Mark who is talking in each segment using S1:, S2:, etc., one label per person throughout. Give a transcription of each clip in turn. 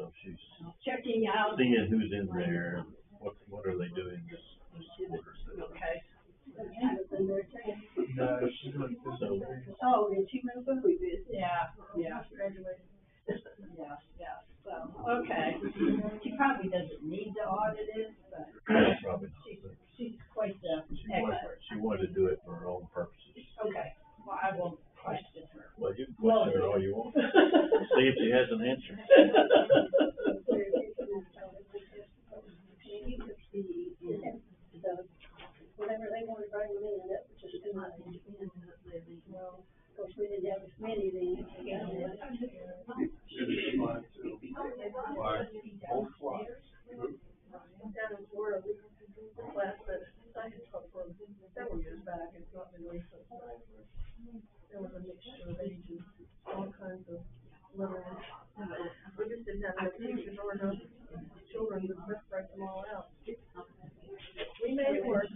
S1: so she's
S2: checking out.
S1: seeing who's in there, and what are they doing this quarter.
S2: Okay. In there too.
S3: No, she's doing physical.
S2: Oh, did she move food? Yeah, yeah. Graduated. Yeah, so, okay. She probably doesn't need to audit it, but
S1: Probably not.
S2: she's quite the expert.
S1: She wanted to do it for her own purposes.
S2: Okay, well, I will question her.
S1: Well, you can question her all you want. See if she has an answer.
S2: Whatever they want to bring them in, that was just too much. Well, of course, we didn't have as many then. Down in Florida, the class that I had taught for several years back, it's not been recent. There was a mixture of ages, all kinds of little, we just didn't have enough teachers or enough children to break them all out. We made it work,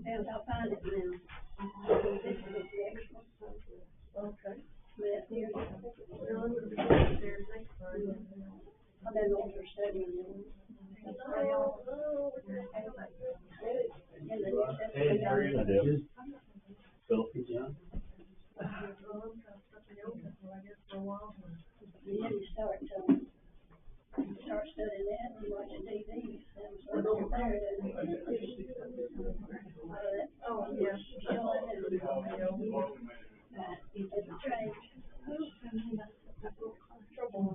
S2: and I'll find it now. Okay. I've been over studying them.
S3: Hey, how are you?
S1: Philip?
S2: You didn't start studying that and watching TV. Oh, yeah. It's strange. Trouble.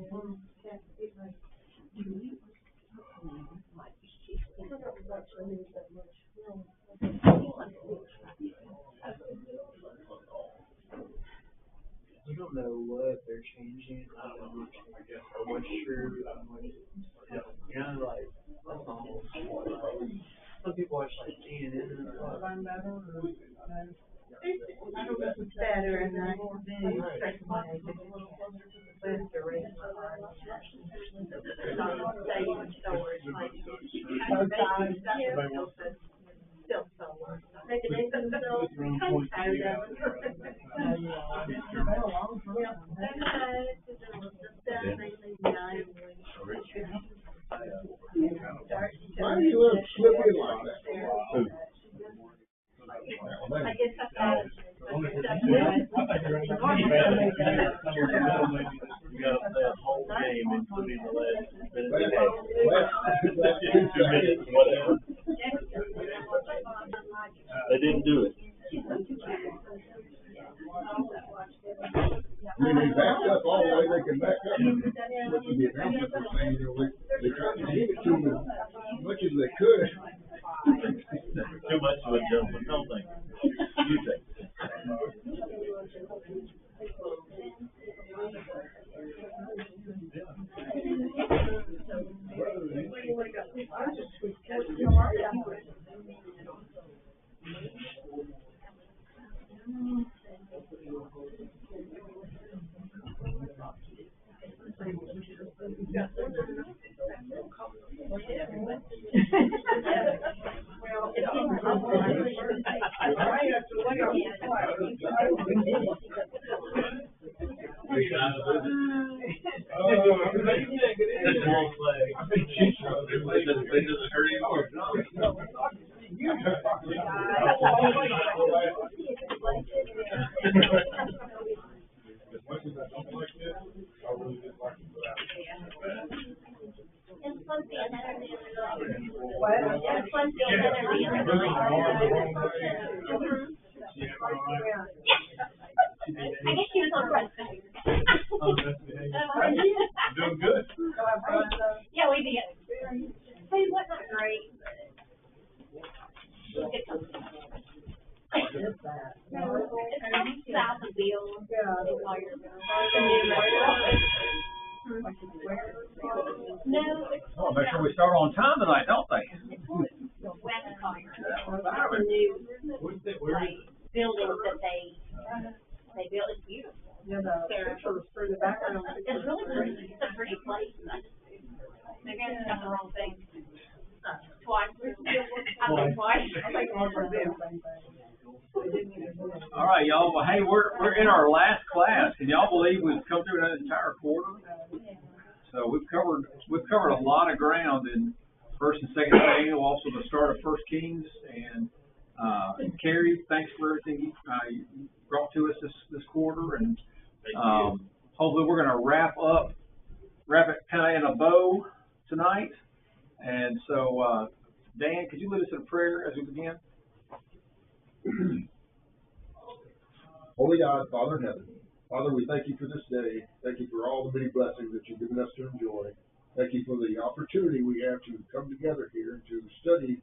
S3: I don't know what they're changing. I'm not sure. You know, like, that's almost, some people watch like CNN and stuff.
S2: I don't know if it's better and I stretch my booster rate. Still somewhere. Maybe they can still kind of tired of it.
S4: Why do you let slip in like that?
S2: I guess I thought.
S1: You got that whole game, including the last minute. Whatever. They didn't do it.
S4: When they backed up all the way they can back up, what the announcements were saying, they tried to give it to them as much as they could.
S1: Too much of a gentleman, no thank you. You take it.
S4: Doing good.
S5: Yeah, we did. Hey, what's not great? It's south of Bill. It's all your No,
S1: Oh, make sure we start on time tonight, don't they?
S5: it's West College.
S1: Fireman.
S5: New buildings that they built. It's beautiful.
S2: Yeah, the pictures for the background.
S5: It's really pretty. It's a pretty place. Maybe I done the wrong thing. Twice. I think twice.
S2: I think one for them, same thing.
S1: All right, y'all. Well, hey, we're in our last class. Can y'all believe we've come through an entire quarter? So we've covered a lot of ground in First and Second Samuel, also the start of First Kings. And Carrie, thanks for everything you brought to us this quarter. And hopefully we're going to wrap it kind of in a bow tonight. And so, Dan, could you lead us in a prayer as we begin?
S4: Holy God, Father in heaven, Father, we thank you for this day. Thank you for all the many blessings that you've given us to enjoy. Thank you for the opportunity we have to come together here to study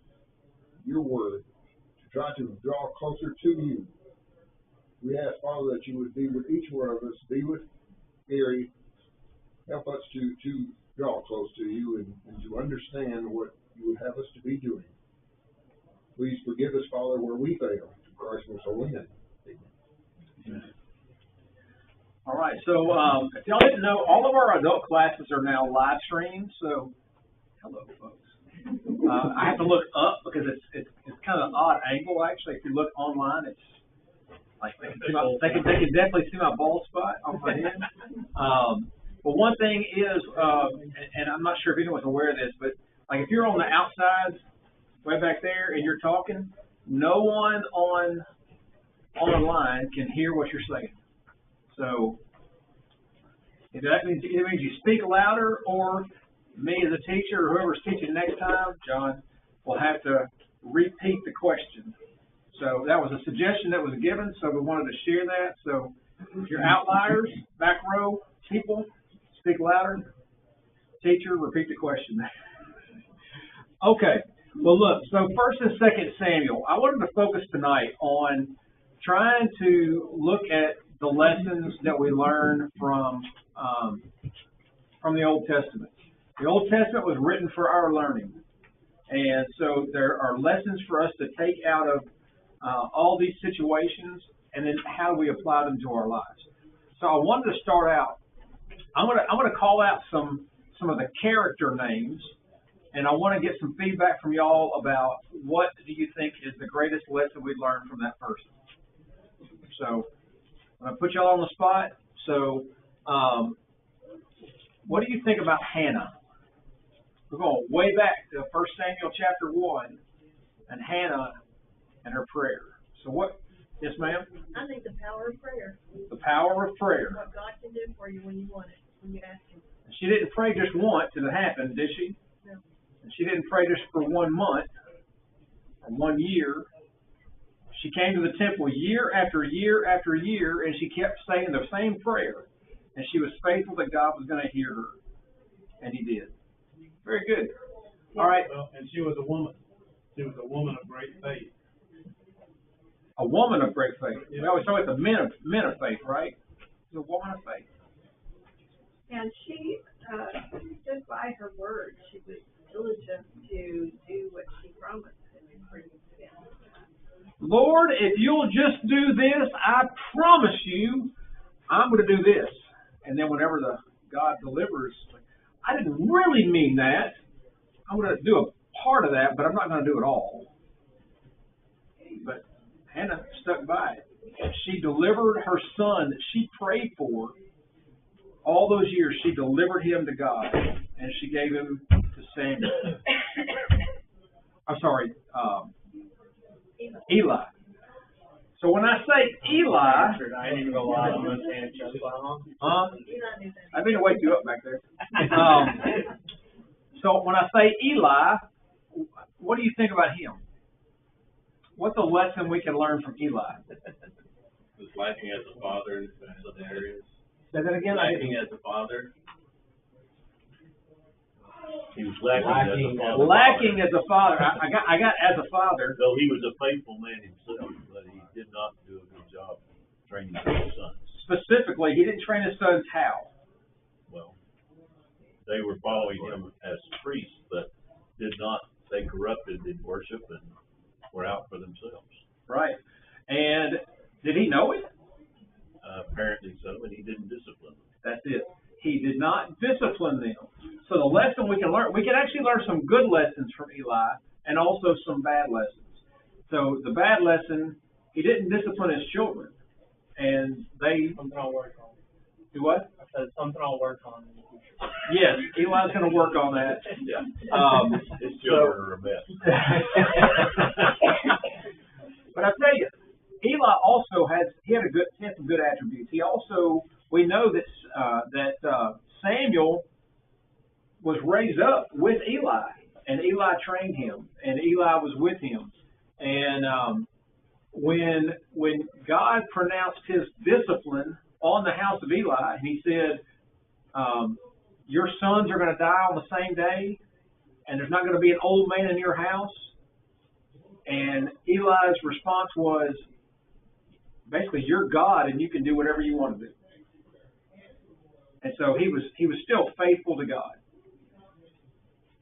S4: your word, to try to draw closer to you. We ask, Father, that you would be with each one of us, be with Gary, help us to draw close to you and to understand what you would have us to be doing. Please forgive us, Father, where we fail. In Christ's most holy name. Amen.
S1: All right, so if y'all didn't know, all of our adult classes are now live streamed. So, hello, folks. I have to look up because it's kind of an odd angle. Actually, if you look online, it's like they can definitely see my bald spot on my head. But one thing is, and I'm not sure if anyone's aware of this, but like if you're on the outside, way back there, and you're talking, no one online can hear what you're saying. So that means you speak louder, or me as a teacher or whoever's teaching next time, John, will have to repeat the question. So that was a suggestion that was given, so we wanted to share that. So if you're outliers, back row people, speak louder. Teacher, repeat the question. Okay. Well, look, so First and Second Samuel, I wanted to focus tonight on trying to look at the lessons that we learn from the Old Testament. The Old Testament was written for our learning, and so there are lessons for us to take out of all these situations, and then how do we apply them to our lives. So I wanted to start out. I'm gonna call out some of the character names, and I want to get some feedback from y'all about what do you think is the greatest lesson we learned from that person. So I'm going to put y'all on the spot. So what do you think about Hannah? We're going way back to 1 Samuel chapter 1 and Hannah and her prayer. So what? Yes, ma'am?
S2: I think the power of prayer.
S1: The power of prayer.
S2: What God can do for you when you want it, when you ask Him.
S1: She didn't pray just once and it happened, did she?
S2: No.
S1: And she didn't pray just for 1 month or 1 year. She came to the temple year after year after year, and she kept saying the same prayer. And she was faithful that God was going to hear her. And He did. Very good. All right.
S6: Well, and she was a woman. She was a woman of great faith.
S1: A woman of great faith. We always talk about the men of faith, right? She's a woman of faith.
S7: And she stood by her word. She was diligent to do what she promised.
S1: Lord, if you'll just do this, I promise you, I'm going to do this. And then whenever God delivers, I didn't really mean that. I'm going to do a part of that, but I'm not going to do it all. But Hannah stuck by it. She delivered her son that she prayed for. All those years, she delivered him to God, and she gave him to Samuel. I'm sorry, Eli. So when I say Eli,
S3: I ain't even gonna lie, I'm gonna stand just
S1: I've been to wake you up back there. So when I say Eli, what do you think about him? What's a lesson we can learn from Eli?
S8: He was lacking as a father in some areas.
S1: Say that again.
S8: Lacking as a father. He was lacking as a father.
S1: Lacking as a father. I got as a father.
S8: Though he was a faithful man himself, but he did not do a good job training his sons.
S1: specifically, he didn't train his sons how.
S8: Well, they were following him as priests, but they corrupted in worship and were out for themselves.
S1: Right. And did he know it?
S8: Apparently so, and he didn't discipline them.
S1: That's it. He did not discipline them. So the lesson we can actually learn some good lessons from Eli and also some bad lessons. So the bad lesson, he didn't discipline his children. And they...
S3: Something I'll work on.
S1: Do what?
S3: I said something I'll work on in the future.
S1: Yes, Eli's going to work on that.
S8: Yeah. His
S1: So,
S8: children are a mess.
S1: but I tell you, Eli also had some good attributes. He also, we know that Samuel was raised up with Eli, and Eli trained him, and Eli was with him. And when God pronounced his discipline on the house of Eli, he said, your sons are going to die on the same day, and there's not going to be an old man in your house. And Eli's response was, basically, you're God, and you can do whatever you want to do. And so he was still faithful to God.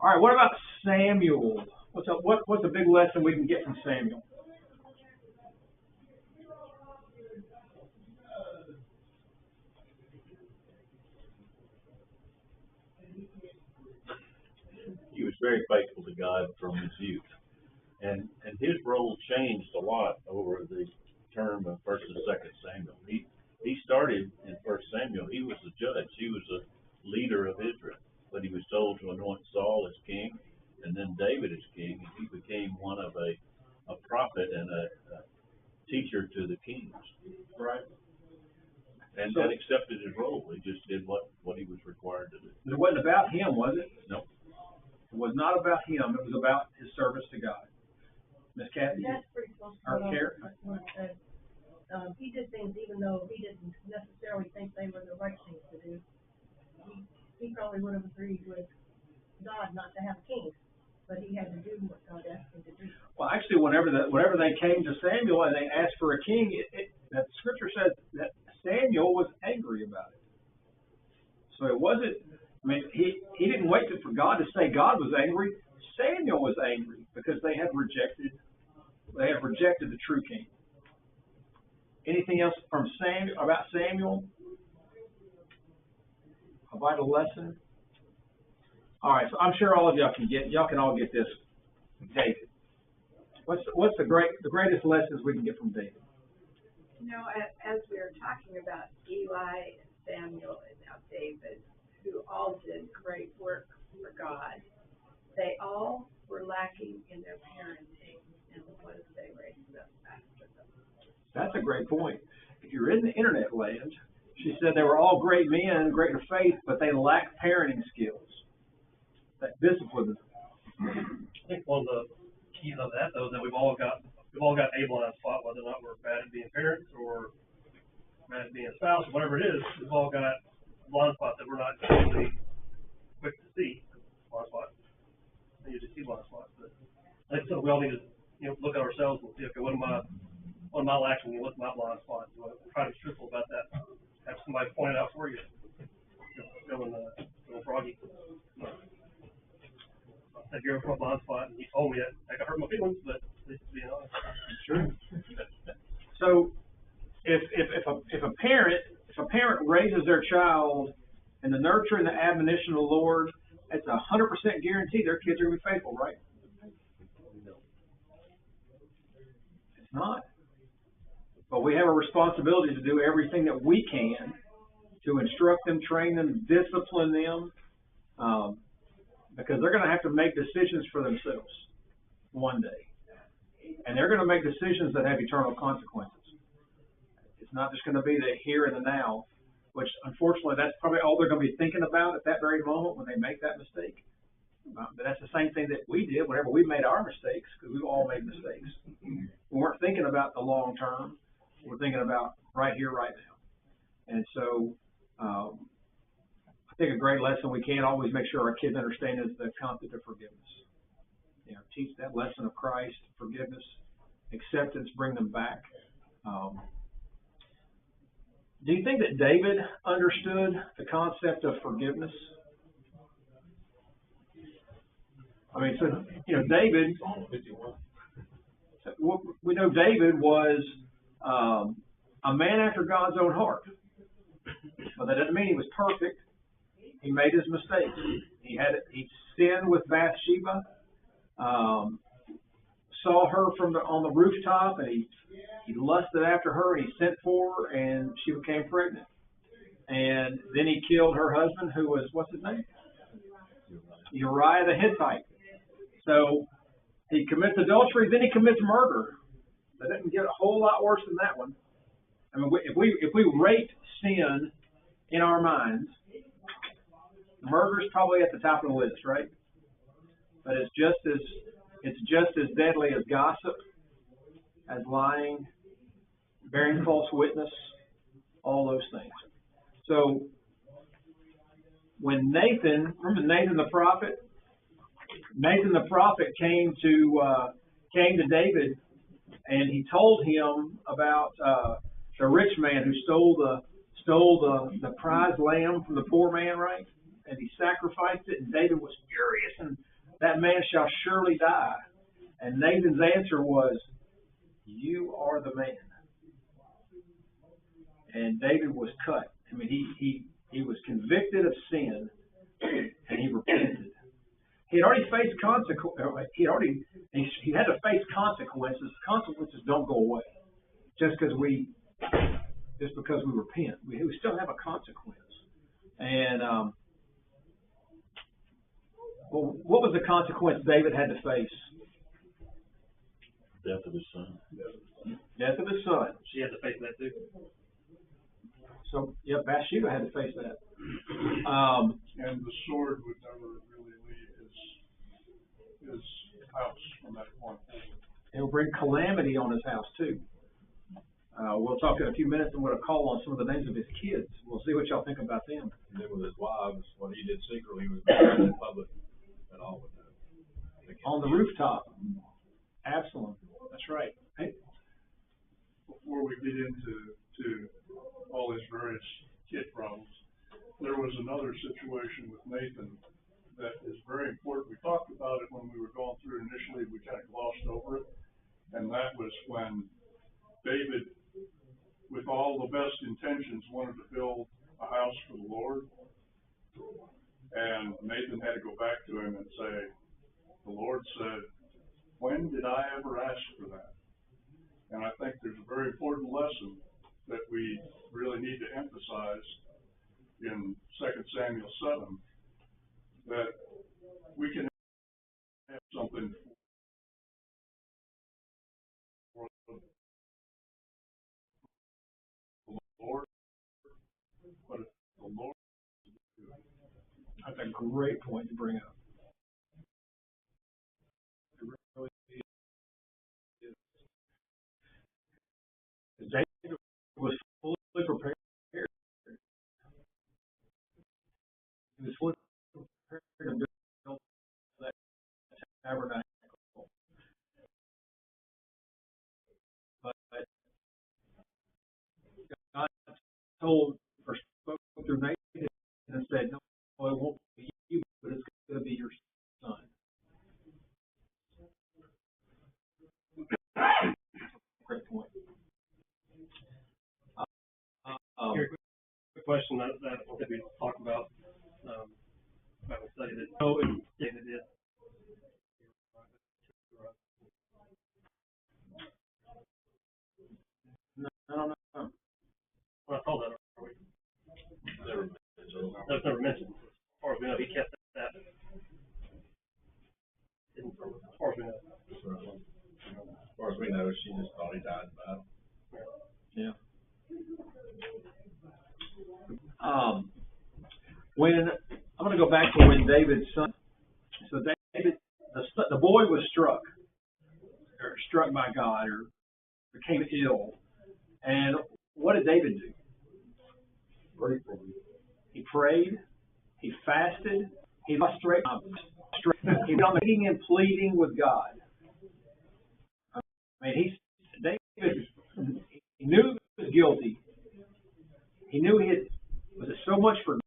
S1: All right, what about Samuel? What's a big lesson we can get from Samuel?
S8: He was very faithful to God from his youth. And his role changed a lot over the term of 1st and 2nd Samuel. He started in 1st Samuel. He was the judge. He was a leader of Israel. But he was told to anoint Saul as king and then David as king. And he became one of a prophet and a teacher to the kings.
S1: Right.
S8: And then accepted his role. He just did what he was required to do.
S1: It wasn't about him, was it?
S8: No.
S1: It was not about him. It was about his service to God. Miss Kathy?
S2: That's pretty close to
S1: Or
S2: what
S1: Karen?
S2: I said. He did things even though he didn't necessarily think they were the right things to do. He probably would have agreed with God not to have a king, but he had to do what God asked him to do.
S1: Well, actually, whenever they came to Samuel and they asked for a king, that Scripture says that Samuel was angry about it. So it wasn't. I mean, he didn't wait for God to say God was angry. Samuel was angry because they had rejected the true king. Anything else from about Samuel? A vital lesson? All right, so I'm sure all of y'all can all get this. David. What's the greatest lessons we can get from David?
S7: You know, as we were talking about Eli and Samuel and now David, who all did great work for God, they all were lacking in their parenting and was they raised up after them.
S1: That's a great point. If you're in the internet land, she said they were all great men, great in faith, but they lacked parenting skills. That discipline.
S6: I think one of the keys of that, though, is that we've all got a blind spot, whether or not we're bad at being parents or bad at being a spouse, or whatever it is. We've all got blind spots that we're not really quick to see. Blind spots. You just see blind spots, but like I said, we all need to look at ourselves and see, okay, what am I lacking? What's my blind spot? So try to be truthful about that. Have somebody point it out for you. Feeling froggy. If you're from a blind spot and you told me that, I could hurt my feelings, but at least being honest.
S1: Sure. So, if a parent raises their child in the nurture and the admonition of the Lord, it's 100% guarantee their kids are going to be faithful, right? It's not. But we have a responsibility to do everything that we can to instruct them, train them, discipline them, because they're going to have to make decisions for themselves one day. And they're going to make decisions that have eternal consequences. It's not just going to be the here and the now, which unfortunately that's probably all they're going to be thinking about at that very moment when they make that mistake. But that's the same thing that we did whenever we made our mistakes, because we've all made mistakes. We weren't thinking about the long term. We're thinking about right here, right now. And so I think a great lesson we can't always make sure our kids understand is the concept of forgiveness. Teach that lesson of Christ, forgiveness, acceptance, bring them back. Do you think that David understood the concept of forgiveness? I mean, so, David, we know David was a man after God's own heart. But that doesn't mean he was perfect. He made his mistakes. He sinned with Bathsheba, saw her on the rooftop, and he lusted after her, and he sent for her, and she became pregnant. And then he killed her husband, who was, what's his name? Uriah the Hittite. So he commits adultery, then he commits murder. That doesn't get a whole lot worse than that one. I mean, if we rate sin in our minds, murder is probably at the top of the list, right? But it's just as deadly as gossip, as lying, bearing false witness, all those things. So when remember Nathan the prophet? Nathan the prophet came to David, and he told him about the rich man who stole the prize lamb from the poor man, right? And he sacrificed it, and David was furious, and that man shall surely die. And Nathan's answer was, "You are the man." And David was cut. I mean, he was convicted of sin, and he repented. He had already faced consequences. He had to face consequences. Consequences don't go away just because we repent. We still have a consequence. And what was the consequence David had to face?
S8: Death of his son.
S1: Death of his son.
S6: She had to face that too.
S1: So, yeah, Bathsheba had to face that.
S9: And the sword would never really leave his house from that point forward.
S1: It'll bring calamity on his house too. We'll talk in a few minutes. I'm going to call on some of the names of his kids. We'll see what y'all think about them.
S10: And then with his wives, what he did secretly was not in public at all with them.
S1: On the rooftop. Absalom. That's right. Hey.
S9: Before we get into all these various kid problems, there was another situation with Nathan that is very important. We talked about it when we were going through initially. We kind of glossed over it. And that was when David, with all the best intentions, wanted to build a house for the Lord. And Nathan had to go back to him and say, the Lord said, when did I ever ask for that? And I think there's a very important lesson that we really need to emphasize in 2 Samuel 7, that we can have something for the Lord, but if the Lord...
S1: That's a great point to bring up. It really is. David was fully prepared. He was fully prepared to build that tabernacle. But God told or spoke through Nathan and said, no, it won't be you, but it's going to be your son. Great point.
S6: Here, quick question that I think we talked about, Bible study that David did.
S1: No.
S6: Well, I told that already. That's never mentioned. As far as we know, he kept that. As far as we know.
S10: As far as we know, she just thought he died in battle.
S1: Yeah. When I'm going to go back to when David's son. So David, the boy was struck by God, or became ill. And what did David do? He prayed. He fasted. He was straight. He was begging and pleading with God. I mean, David, he knew he was guilty, He knew he had, was it so much for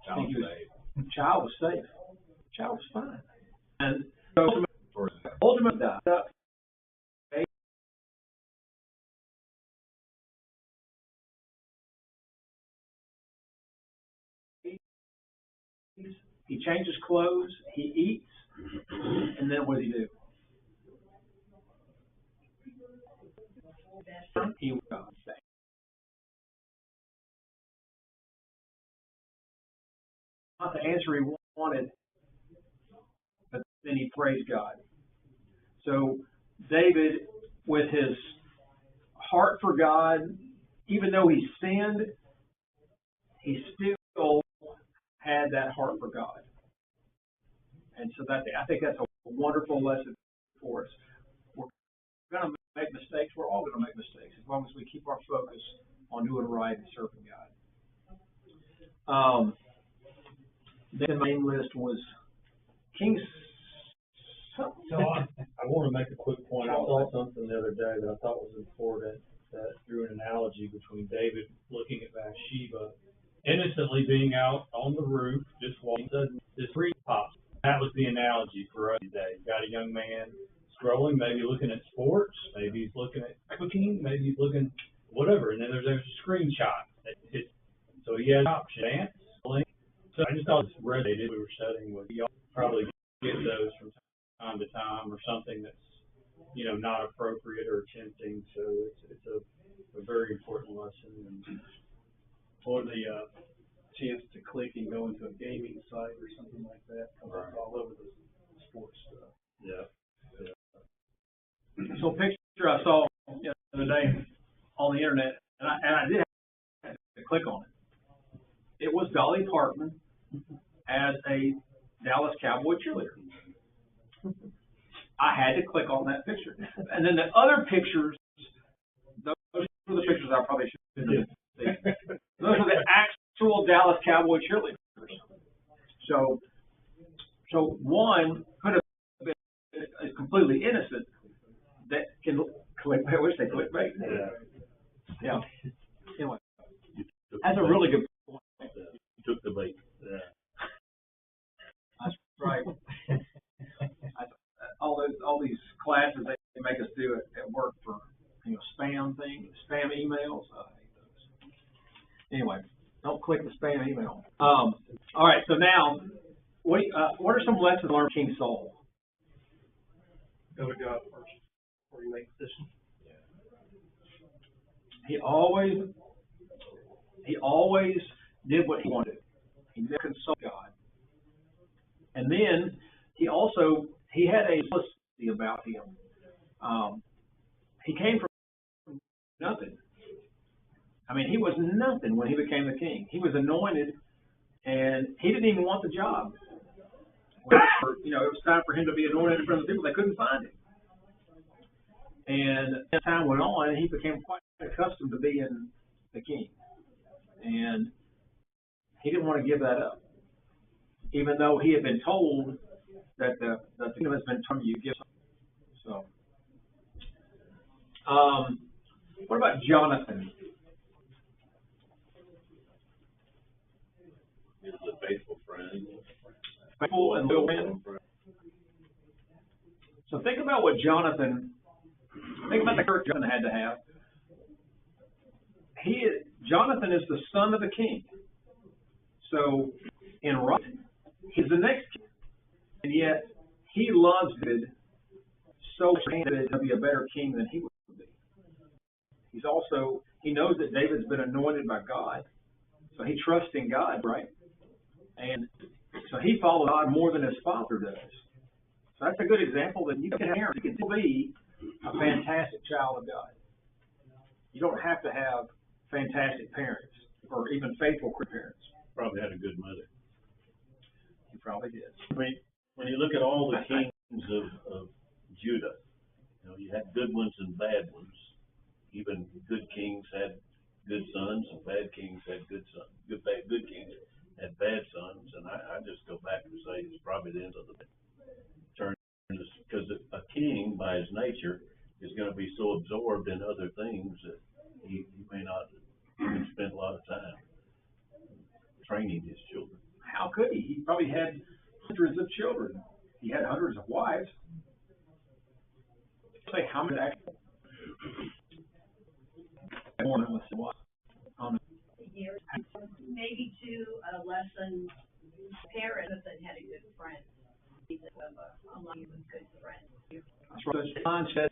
S1: I think he was, child was safe. Child was fine. And so ultimately died. He changes clothes, he eats, and then what does he do? He was not the answer he wanted, but then he praised God. So David, with his heart for God, even though he sinned, he still had that heart for God. And so that, I think that's a wonderful lesson for us. We're going to make mistakes. We're all going to make mistakes as long as we keep our focus on doing right and serving God. Then the main list was King's.
S11: So I want to make a quick point. I saw something the other day that I thought was important, that drew an analogy between David looking at Bathsheba, innocently being out on the roof, just walking, suddenly this tree pops. That was the analogy for us today. You've got a young man scrolling, maybe looking at sports, maybe he's looking at cooking, maybe he's looking whatever, and then there's a screenshot that hits. So he has options, dance, link. So I just thought this resonated. We were studying with y'all probably get those from time to time, or something that's, you know, not appropriate or tempting. So it's a very important lesson. And
S6: Or the chance to click and go into a gaming site or something like that comes up all over the sports stuff.
S8: Yeah.
S1: So a picture I saw the other day on the internet, and I did have to click on it. It was Dolly Parton as a Dallas Cowboy cheerleader. I had to click on that picture. And then the other pictures, those were the pictures I probably should have seen. Those are the actual Dallas Cowboy cheerleaders. So one could have been completely innocent that can clickbait. I wish they clickbait. Yeah. Anyway, that's a really good point.
S8: You took the bait. Yeah.
S1: That's right. All these classes they make us do at work for, you know, spam emails. I hate those. Anyway, don't click the spam email. All right. So now, what are some lessons learned from King Saul?
S6: Go to God first before you make decisions.
S1: He always did what he wanted. He never consulted God. And then he had a simplicity about him. He came from nothing. I mean, he was nothing when he became the king. He was anointed, and he didn't even want the job. You know, it was time for him to be anointed in front of the people. They couldn't find him. And as time went on, he became quite accustomed to being the king. And he didn't want to give that up, even though he had been told that the kingdom has been turned to you. Give something. So, what about Jonathan?
S8: He was a faithful friend.
S1: Faithful and loyal man. So think about what Jonathan. Think about the character Jonathan had to have. Jonathan is the son of the king. So, in right, he's the next king. And yet, he loves David so much to be a better king than he would be. He knows that David's been anointed by God. So he trusts in God, right? And so he follows God more than his father does. So that's a good example that you can have. You can still be a fantastic child of God. You don't have to have fantastic parents or even faithful parents.
S8: Probably had a good mother.
S1: He probably did.
S8: I mean, when you look at all the kings of Judah, you know, you had good ones and bad ones. Even good kings had good sons, and bad kings had good sons. Good kings had bad sons, and I just go back to nature is gonna be so absorbed in other things that he may not even spend a lot of time training his children.
S1: How could he? He probably had hundreds of children. He had hundreds of wives. Say how many actually?
S5: Years, maybe to a lesson parents that had a good friend. A lot of good friends.
S1: That's right. John said,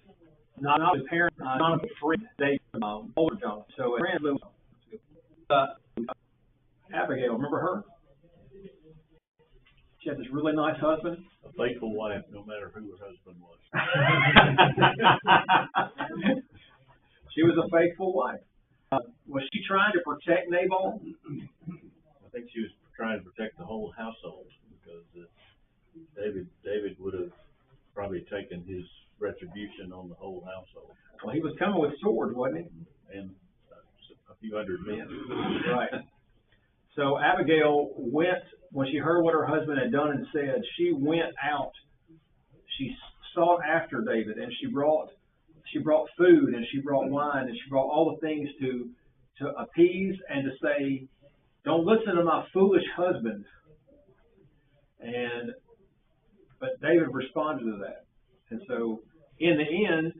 S1: not a parent, not a friend, they, older John. So, friend, Abigail, remember her? She had this really nice husband.
S8: A faithful wife, no matter who her husband was.
S1: She was a faithful wife. Was she trying to protect Nabal?
S8: I think she was trying to protect the whole household because David would have probably taken his retribution on the whole household.
S1: Well, he was coming with swords, wasn't he?
S8: And a few hundred men.
S1: Right. So Abigail went, when she heard what her husband had done and said, she went out. She sought after David, and she brought food, and she brought wine, and she brought all the things to appease and to say, don't listen to my foolish husband. But David responded to that. And so in the end,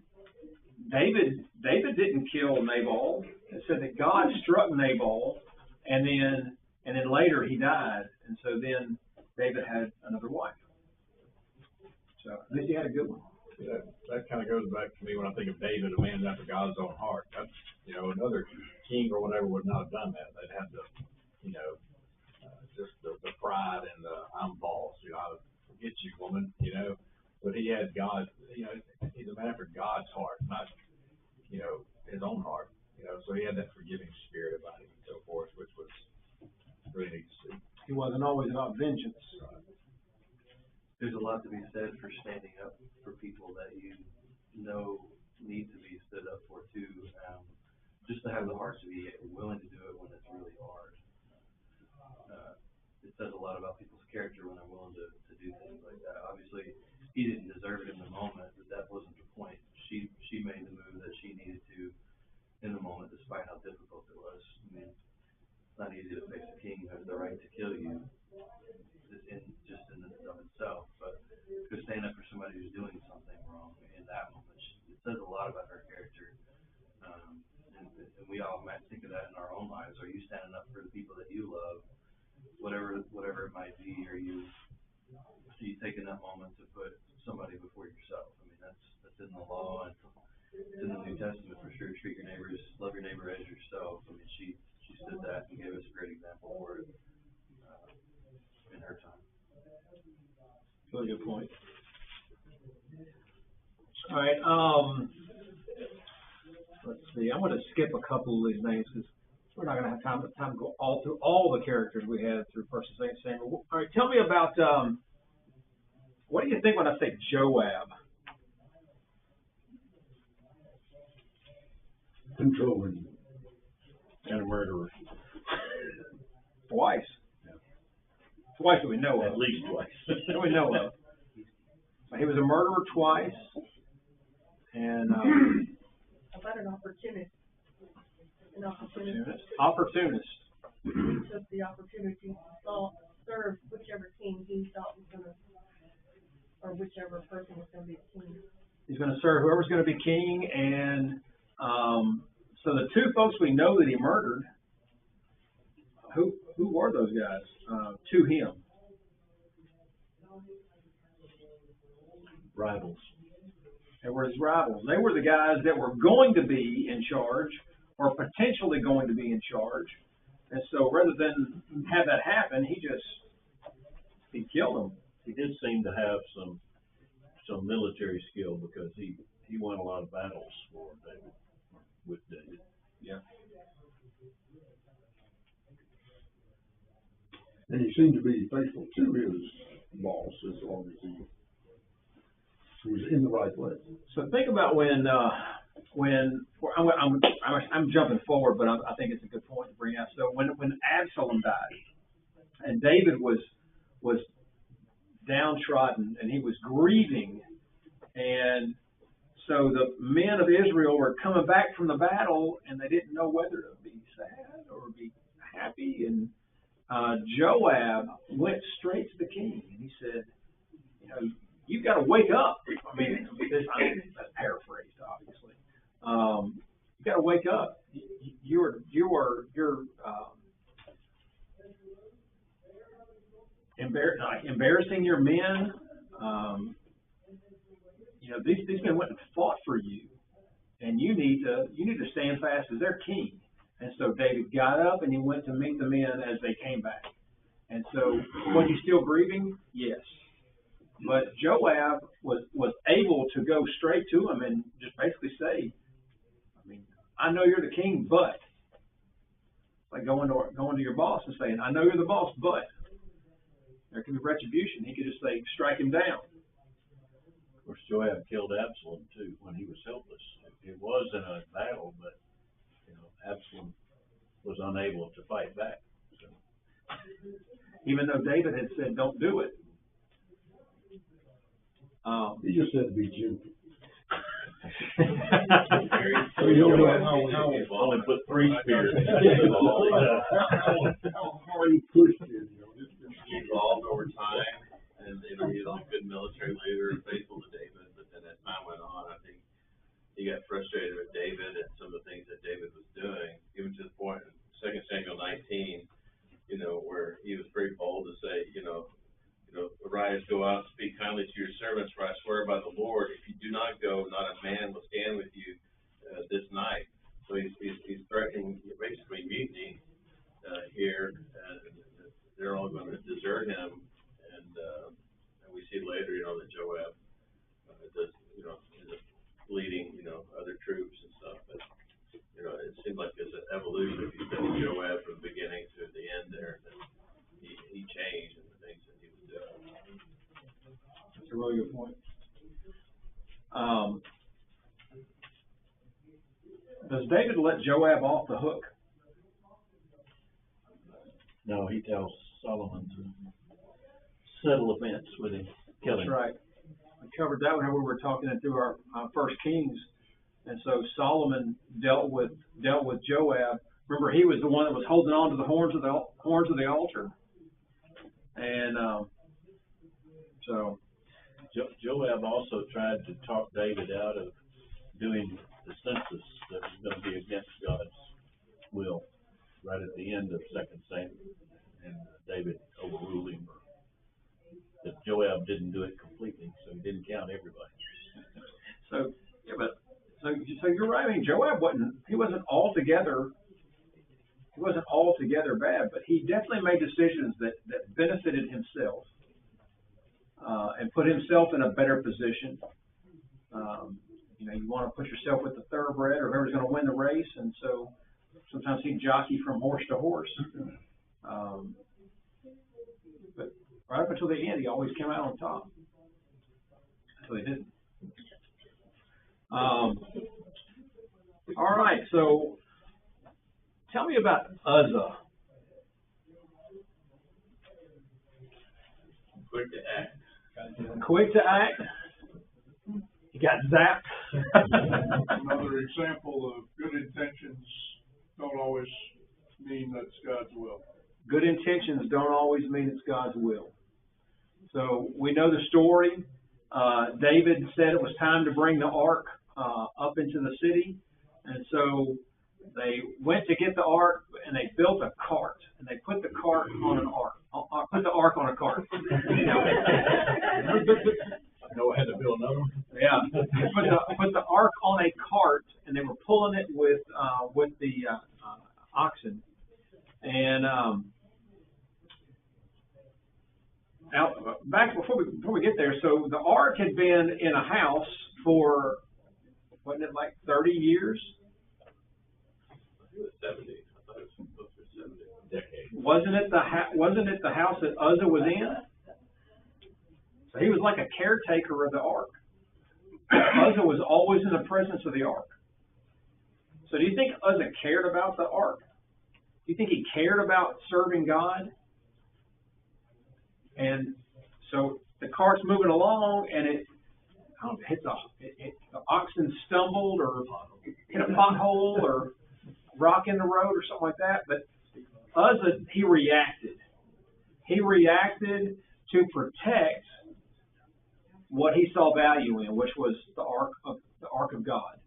S1: David didn't kill Nabal. It said that God struck Nabal, and then later he died. And so then David had another wife. So at least he had a good one.
S10: That kind of goes back to me when I think of David, a man after God's own heart. That's, another king or whatever would not have done that. They'd have to, just the pride and the I'm boss, I'll forget you, woman, But he had God, he's a man after God's heart, not, his own heart, So he had that forgiving spirit about him and so forth, which was really neat to see.
S1: He wasn't always about vengeance.
S12: There's a lot to be said for standing up for people that you know need to be stood up for too. Just to have the heart to be willing to do it when it's really hard. It says a lot about people's character when they're willing to do things like that. Obviously, he didn't deserve it in the moment, but that wasn't the point. She made the move that she needed to in the moment, despite how difficult it was. I mean, it's not easy to face a king who has the right to kill you. Just in and of itself, but to stand up for somebody who's doing something wrong in that moment, it says a lot about her character. And we all might think of that in our own lives. Are you standing up for the people that you love, whatever it might be? Are you taking that moment to put somebody before yourself? I mean, that's in the law and it's in the New Testament for sure. Love your neighbor as yourself. I mean, she stood that and gave us a great example for it in her time.
S1: Really good point. All right. Let's see. I'm going to skip a couple of these names because we're not going to have time to go all through all the characters we had through 1 Samuel. All right. Tell me about what do you think when I say Joab?
S4: Controlling.
S8: And a murderer.
S1: Twice. Twice that we know of.
S8: At least twice.
S1: That we know of. He was a murderer twice. And
S2: How about an opportunist?
S1: Opportunist.
S2: He took the opportunity to serve whichever king he thought was gonna, or whichever person was gonna be king.
S1: He's going to serve whoever's going to be king, and so the two folks we know that he murdered, who were those guys to him?
S8: Rivals.
S1: They were his rivals. They were the guys that were going to be in charge, or potentially going to be in charge. And so rather than have that happen, he killed them.
S8: He did seem to have some military skill because he won a lot of battles with David.
S1: Yeah.
S4: And he seemed to be faithful to his boss as long as he was in the right place.
S1: So think about when I'm jumping forward, but I think it's a good point to bring out. So when Absalom died, and David was downtrodden, and he was grieving, and so the men of Israel were coming back from the battle, and they didn't know whether to be sad or be happy. And Joab went straight to the king, and he said, you know, you've got to wake up. I mean, that's paraphrased, obviously. You got to wake up. You're embarrassing your men. You know, these men went and fought for you, and you need to stand fast as their king. And so David got up and he went to meet the men as they came back. And so, was he still grieving? Yes. But Joab was able to go straight to him and just basically say, I mean, I know you're the king, but like going to your boss and saying, I know you're the boss, but there can be retribution. He could just say, strike him down.
S8: Of course, Joab killed Absalom too when he was helpless. It was in a battle, but you know, Absalom was unable to fight back. So.
S1: Even though David had said, "Don't do it,"
S4: He just said to be gentle.
S8: So you don't know how only put 3 spears.
S4: How he pushed it, you know.
S12: He evolved over time, and he was a good military leader, faithful to David. But then as time went on, I think he got frustrated with David and some of the things that David was doing, even to the point in 2 Samuel 19, you know, where he was very bold to say, arise, go out, and speak kindly to your servants, for I swear by the Lord, if you do not go, not a man will stand with you this night. So he's threatening basically mutiny here, and they're all going to desert him. And we see later, that Joab does, is leading, other troops and stuff. But it seems like there's an evolution. If you study Joab from the beginning to the end there, that he changed in the things that he was doing.
S1: That's a really good point. Does David let Joab off the hook?
S8: No, he tells Solomon to settle events with him.
S1: That's right. We covered that whenever we were talking through our First Kings, and so Solomon dealt with Joab. Remember, he was the one that was holding on to the horns of the altar, and so
S8: Joab also tried to talk David out of doing the census that was going to be against God's will right at the end of 2 Samuel, and David overruled him. But Joab didn't do it completely, so he didn't count everybody.
S1: So you're right. I mean, Joab wasn't altogether bad, but he definitely made decisions that benefited himself and put himself in a better position. You want to put yourself with the thoroughbred or whoever's going to win the race, and so sometimes he'd jockey from horse to horse. But right up until the end, he always came out on top. So he didn't. All right, so tell me about Uzzah.
S12: Quick to act.
S1: Quick to act. He got zapped.
S9: Another example of good intentions don't always mean that's God's will.
S1: Good intentions don't always mean it's God's will. So we know the story. David said it was time to bring the ark up into the city, and so they went to get the ark, and they built a cart, and they put the cart on an ark. Put the ark on a cart.
S10: Noah had to build another one.
S1: Yeah, put the ark on a cart, and they were pulling it with the oxen. And now back before we get there, so the ark had been in a house for, wasn't it like 30 years?
S12: It was 70. I thought it was close to 70 decades.
S1: Wasn't it the house that Uzzah was in? So he was like a caretaker of the ark. Uzzah was always in the presence of the ark. So do you think Uzzah cared about the ark? Do you think he cared about serving God? And so the cart's moving along, and I don't know, the oxen stumbled or hit a pothole or rock in the road or something like that. But Uzzah, he reacted. He reacted to protect what he saw value in, which was the ark of God.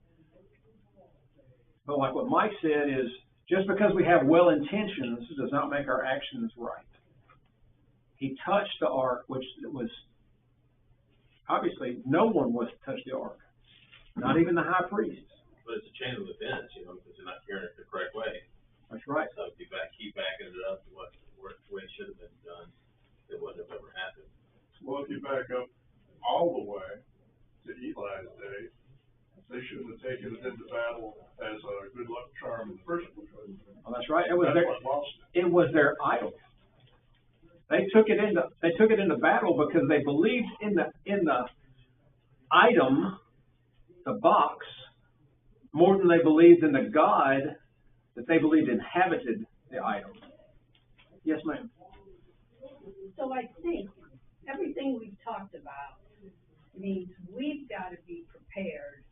S1: But like what Mike said is, just because we have well intentions does not make our actions right. He touched the ark, which was obviously no one was to touch the ark, not even the high priest.
S10: But it's a chain of events, you know, because you're not carrying it the correct way.
S1: That's right.
S10: So if you keep backing it up to the way it should have been done, it wouldn't have ever happened.
S9: Well, if you back up all the way to Eli's day, they shouldn't have taken it into battle as a good luck charm in the first place.
S1: Well, that's right. It was
S9: That's what lost it.
S1: it was their idol. They took it into battle because they believed in the item, the box, more than they believed in the God that they believed inhabited the item. Yes, ma'am.
S5: So I think everything we've talked about means we've got to be prepared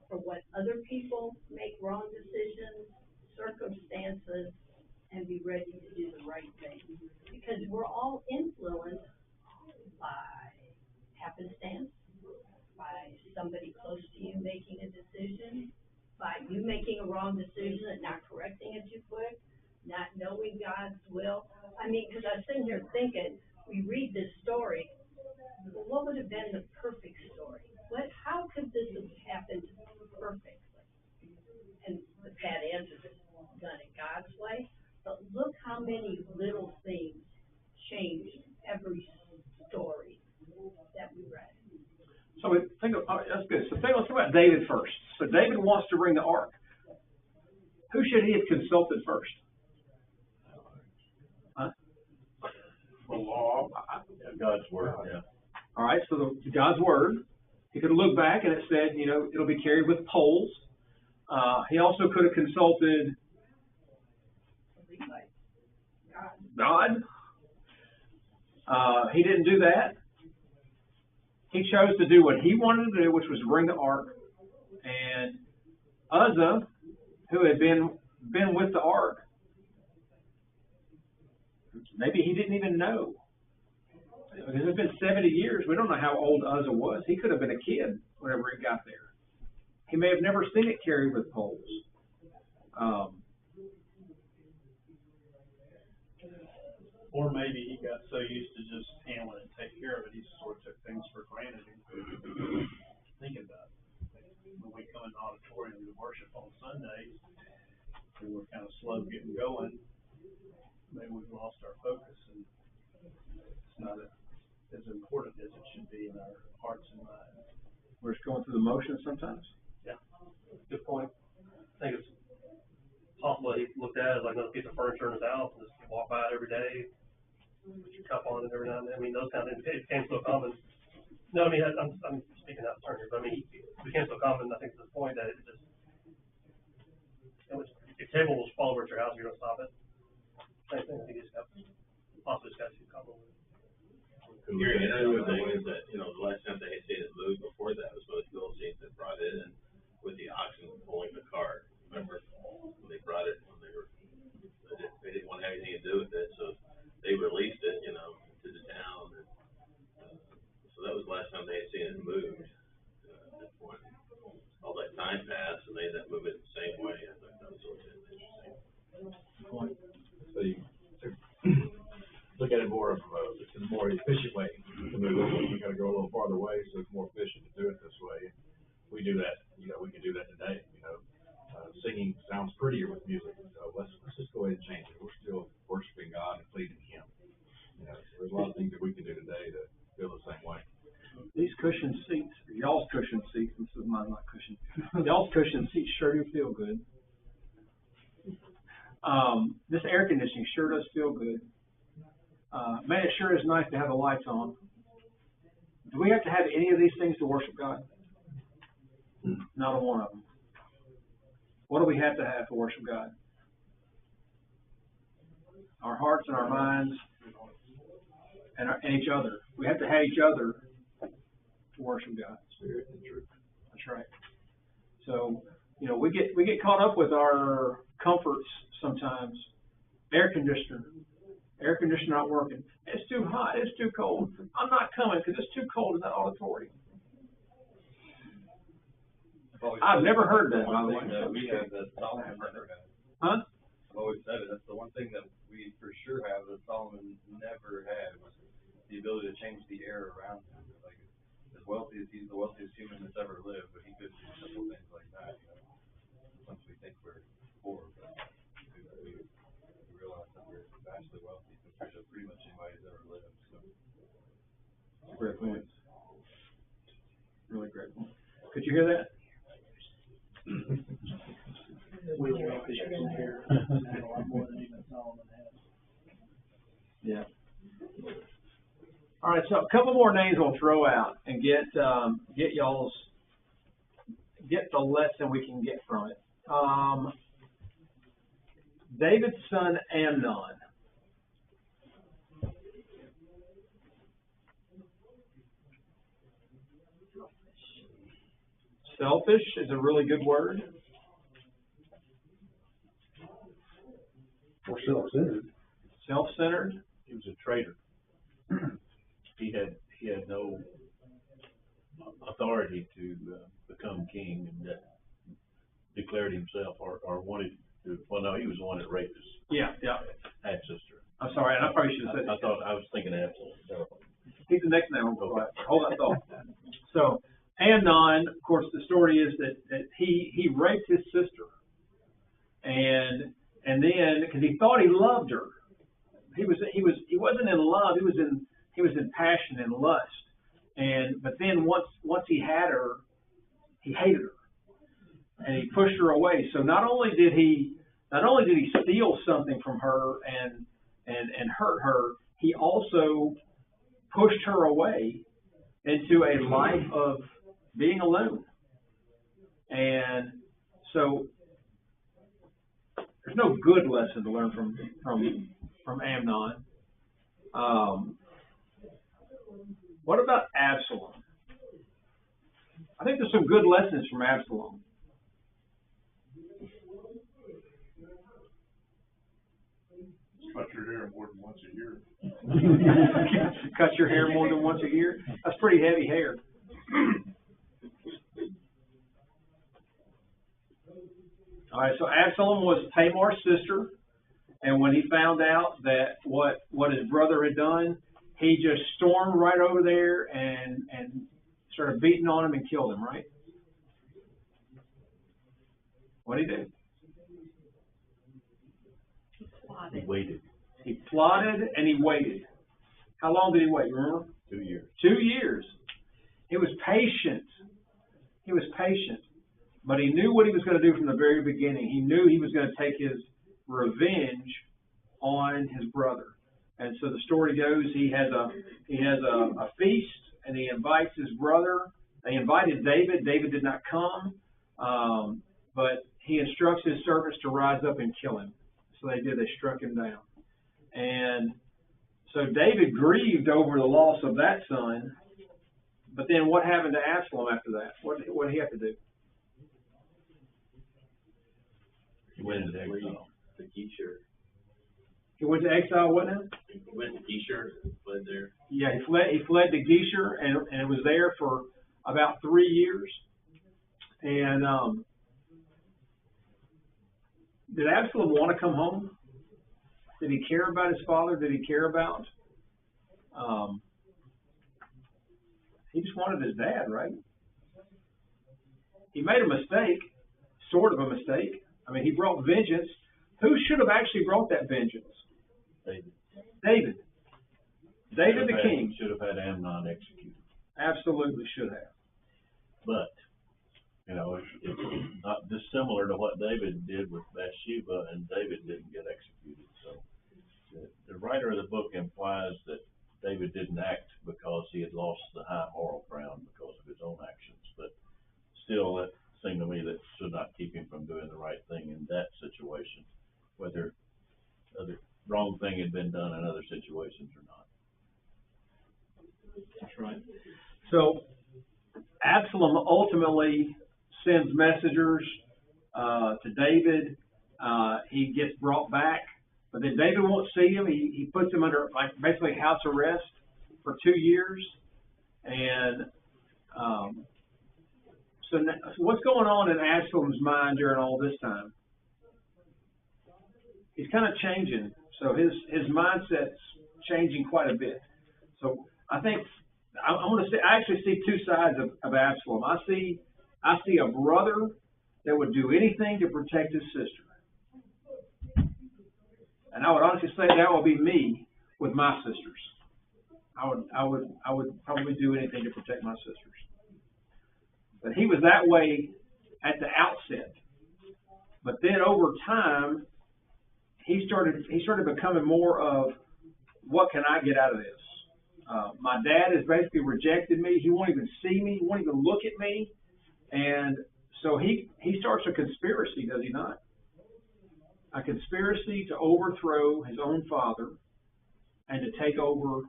S5: for what other people make wrong decisions, circumstances, and be ready to do the right thing. Because we're all influenced by happenstance, by somebody close to you making a decision, by you making a wrong decision and not correcting it too quick, not knowing God's will. I mean, because I was sitting here thinking, we read this story, well, what would have been the perfect story? How could this have happened perfectly? And the pat answer is done it God's way. But look how many little things changed every story that we read.
S1: So that's good. So let's think about David first. So David wants to bring the ark. Who should he have consulted first? Huh?
S9: The law.
S8: God's word, yeah.
S1: All right, so God's word. He could have looked back and it said, you know, it'll be carried with poles. He also could have consulted God. He didn't do that. He chose to do what he wanted to do, which was bring the ark. And Uzzah, who had been with the ark, maybe he didn't even know. Because it's been 70 years. We don't know how old Uzzah was. He could have been a kid whenever it got there. He may have never seen it carried with poles.
S11: Or maybe he got so used to just handling it and take care of it, he sort of took things for granted. Thinking about it. When we come in the auditorium to worship on Sundays, and we're kind of slow getting going, maybe we've lost our focus and it's not as important as it should be in our hearts and minds.
S1: We're just going through the motions sometimes.
S6: Yeah, good point. I think it's possible he looked at it as like another piece of furniture in his house and just walk by it every day, put your cup on it every now and then. I mean, those kind of things became so common. No, I mean, I'm speaking out of turn here, but I mean, it became so common, I think, to the point that if your table was fall over at your house, you're going to stop it. Same thing, I think you just got, possibly just got to couple of it.
S10: Your interesting thing is that, you know, the last time they had seen it move before that was when the Philistines had brought it in with the oxen pulling the cart. Remember when they brought it, they didn't want to have anything to do with it, so they released it, you know, to the town. And, so that was the last time they had seen it moved. At that point, all that time passed, and they ended up moving it the same way. I thought that was sort of interesting. So you look at it more of it's a more efficient way to move it. We got to go a little farther away, so it's more efficient to do it this way. We do that, you know, we can do that today, you know. Singing sounds prettier with music, so let's just go ahead and change it. We're still worshiping God and pleasing Him. You know, so there's a lot of things that we can do today to feel the same way.
S1: These cushion seats, y'all's cushion seats, this is mine, not cushion. Y'all's cushion seats sure do feel good. This air conditioning sure does feel good. Man, it sure is nice to have the lights on. Do we have to have any of these things to worship God? Not a one of them. What do we have to have to worship God? Our hearts and our minds and each other. We have to have each other to worship God.
S10: Spirit and truth.
S1: That's right. So, we get caught up with our comforts sometimes. Air conditioner not working. It's too hot. It's too cold. I'm not coming because it's too cold in that auditorium. I've never heard that, by the way.
S12: That we have that Solomon never had.
S1: Huh?
S12: I've always said it, that's the one thing that we for sure have that Solomon never had, was the ability to change the air around him. Like, as wealthy as he's the wealthiest human that's ever lived, but he could do simple things like that, Once we think we're poor, but we realize that we're vastly wealthy compared to pretty much anybody that's ever lived, so.
S1: Great point. Really great point. Could you hear that?
S3: We were wealthy here, a lot more than even Solomon had.
S1: Yeah. All right, so a couple more names we'll throw out and get the lesson we can get from it. David's son Amnon. Selfish is a really good word.
S4: Or self-centered.
S1: Self-centered.
S8: He was a traitor. He had no authority to become king, and declared himself or wanted to. Well, no, he was the one that raped his half sister.
S1: I'm sorry, and I probably should have said.
S8: I was thinking Absalom.
S1: Keep the next name. Hold that thought. So Amnon, of course, the story is that he raped his sister, and then because he thought he loved her, he wasn't in love. He was in passion and lust, but then once he had her, he hated her, and he pushed her away. So not only did he steal something from her and hurt her, he also pushed her away into a life of being alone. And so there's no good lesson to learn from Amnon. What about Absalom? I think there's some good lessons from Absalom.
S9: Cut your hair more than once a year.
S1: Cut your hair more than once a year? That's pretty heavy hair. All right, so Absalom was Tamar's sister, and when he found out that what his brother had done, he just stormed right over there and started beating on him and killed him, right? What did he do?
S8: He waited
S1: He plotted and he waited. How long did he wait, remember?
S8: 2 years.
S1: 2 years. He was patient. He was patient. But he knew what he was going to do from the very beginning. He knew he was going to take his revenge on his brother. And so the story goes, he has a feast, and he invites his brother. They invited David. David did not come, but he instructs his servants to rise up and kill him. So they did. They struck him down. And so David grieved over the loss of that son. But then what happened to Absalom after that? What did he have to do?
S8: He went into exile.
S12: The Geshur.
S1: He went to exile, what now?
S12: He went to Geshur, fled there.
S1: Yeah, he fled to Geshur and was there for about 3 years. And did Absalom want to come home? Did he care about his father? Did he care about? He just wanted his dad, right? He made a mistake, sort of a mistake. I mean, he brought vengeance. Who should have actually brought that vengeance? David. David the king.
S8: Should have had Amnon executed.
S1: Absolutely should have.
S8: But, it's not dissimilar to what David did with Bathsheba, and David didn't get executed. So the writer of the book implies that David didn't act because he had lost the high moral ground because of his own actions. But still, that seemed to me that should not keep him from doing the right thing in that situation, whether the wrong thing had been done in other situations or not.
S1: That's right. So Absalom ultimately sends messengers to David. He gets brought back, but then David won't see him. He puts him under like basically house arrest for 2 years. And so what's going on in Absalom's mind during all this time? He's kind of changing. So his mindset's changing quite a bit. So I think I actually see two sides of Absalom. I see a brother that would do anything to protect his sister. And I would honestly say that will be me with my sisters. I would probably do anything to protect my sisters. But he was that way at the outset. But then over time, he started becoming more of, what can I get out of this? My dad has basically rejected me. He won't even see me. He won't even look at me. And so he starts a conspiracy, does he not? A conspiracy to overthrow his own father and to take over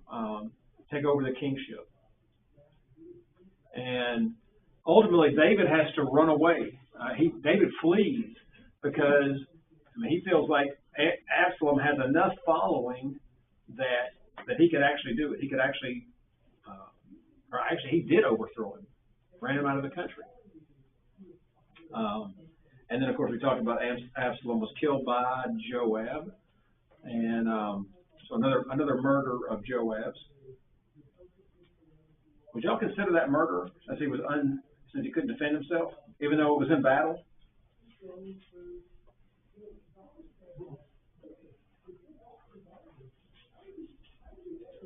S1: the kingship. And ultimately, David has to run away. David flees because he feels like Absalom has enough following that he could actually do it. He could actually, he did overthrow him, ran him out of the country. And then, of course, we talked about Absalom was killed by Joab, and so another murder of Joab's. Would y'all consider that murder since he couldn't defend himself, even though it was in battle?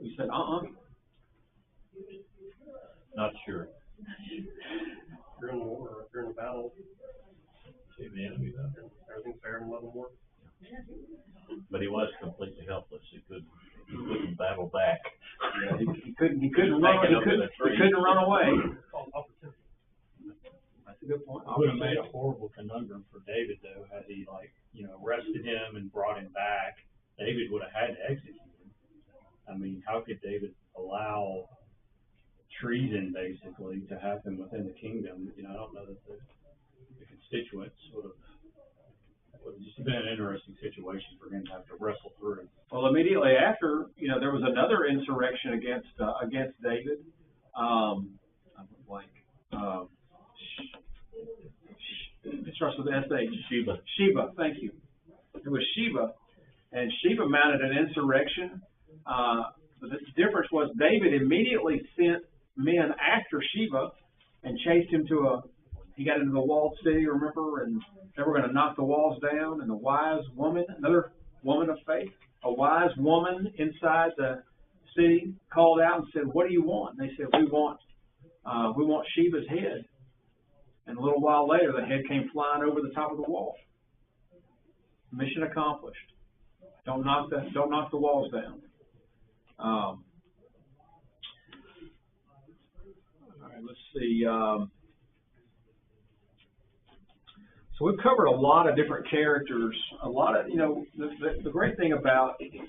S1: You said,
S8: Not sure.
S6: If you're in the war, or if you're in a battle, everything's fair and love and war.
S8: But he was completely helpless. He couldn't battle back.
S1: Yeah, he couldn't run away. That's a good point.
S11: It would have made a horrible conundrum for David, though, had he arrested him and brought him back. David would have had to execute him. I mean, how could David allow treason, basically, to happen within the kingdom? I don't know that the constituents would have. It would have just been an interesting situation for him to have to wrestle through.
S1: Well, immediately after, there was another insurrection against David. It starts with S-H. Sheba, thank you. It was Sheba, and Sheba mounted an insurrection. But the difference was David immediately sent men after Sheba and chased him he got into the walled city, remember, and they were going to knock the walls down, and the wise woman, another woman of faith, a wise woman inside the city called out and said, "What do you want?" And they said, we want Sheba's head. And a little while later, the head came flying over the top of the wall. Mission accomplished. Don't knock the walls down. All right, let's see. So we've covered a lot of different characters. A lot of, the great thing about the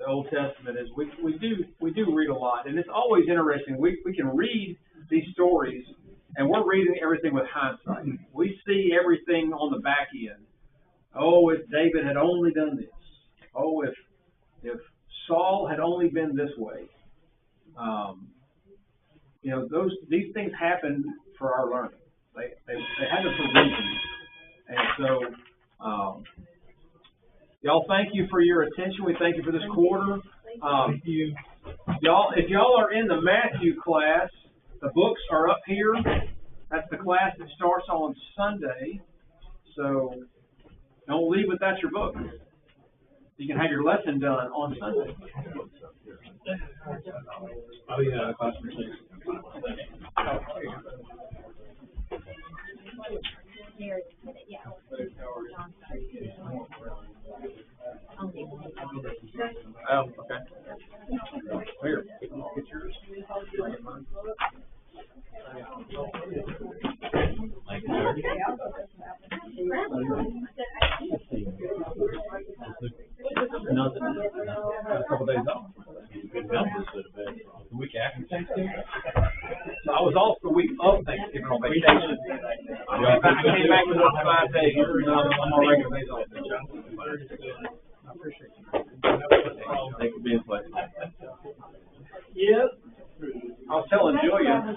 S1: Old Testament is we do read a lot, and it's always interesting. We can read these stories, and we're reading everything with hindsight. We see everything on the back end. Oh, if David had only done this. Oh, if Saul had only been this way. These things happen for our learning. They happen for reasons. And so, y'all, thank you for your attention. We thank you for this quarter. Thank you. Y'all, if y'all are in the Matthew class, the books are up here. That's the class that starts on Sunday. So don't leave without your book. You can have your lesson done on Sunday.
S11: Oh, yeah.
S1: Oh, okay. Here, get yours.
S8: Thank you.
S1: Nothing. A couple days off.
S8: Good numbers, but the week after Thanksgiving.
S1: So I was off the week of Thanksgiving on vacation. I came back in about 5 days, and I'm on regular days off. I appreciate you.
S8: Thank you for being flexible.
S1: Yeah. I was telling Julia,